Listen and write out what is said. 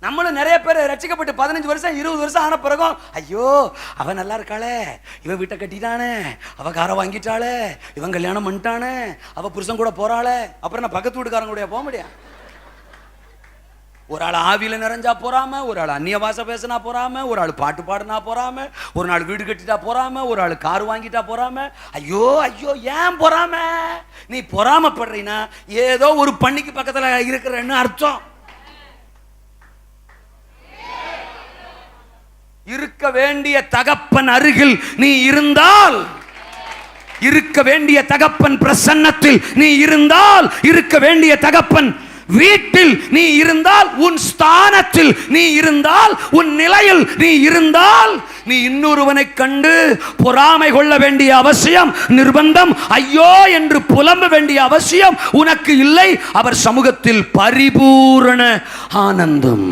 நம்மளும் நிறைய பேர் ரட்சிக்கப்பட்டு 15 வருஷம் 20 வருஷம் ஆன பிறகும் ஐயோ அவன் நல்லா இருக்காளே, இவன் வீட்டை கட்டிட்டானே, அவ காரை வாங்கிட்டாளே, இவன் கல்யாணம் பண்ணிட்டானே, அவ புருஷன் கூட போறாளே, அப்புறம் நான் பக்கத்து வீட்டுக்காரங்க கூட போக முடியாது. ஒரு ஆள் ஆவியில நிறைஞ்சா போறாம, ஒரு ஆள் அந்நிய பாஷை பேசினா போறாம, ஒரு ஆள் பாட்டு பாடுனா போறாம, ஒரு நாள் வீடு கட்டிட்டா போறாம, ஒரு ஆள் கார் வாங்கிட்டா போறாம. ஐயோ ஐயோ ஏன் பொறாம? நீ பொறாமப்படுறீன்னா ஏதோ ஒரு பண்ணிக்கு பக்கத்துல இருக்கிறன்னு அர்த்தம். இருக்க வேண்டிய தகப்பன் அருகில் நீ இருந்தால், இருக்க வேண்டிய தகப்பன் பிரசன்னத்தில் நீ இருந்தால், இருக்க வேண்டிய தகப்பன் வீட்டில் நீ இருந்தால், உன் ஸ்தானத்தில் நீ இருந்தால், உன் நிலையில் நீ இருந்தால், நீ இன்னொருவனை கண்டு பொறாமை கொள்ள வேண்டிய அவசியம், நிர்பந்தம், ஐயோ என்று புலம்ப வேண்டிய அவசியம் உனக்கு இல்லை. அவர் சமூகத்தில் பரிபூரண ஆனந்தம்.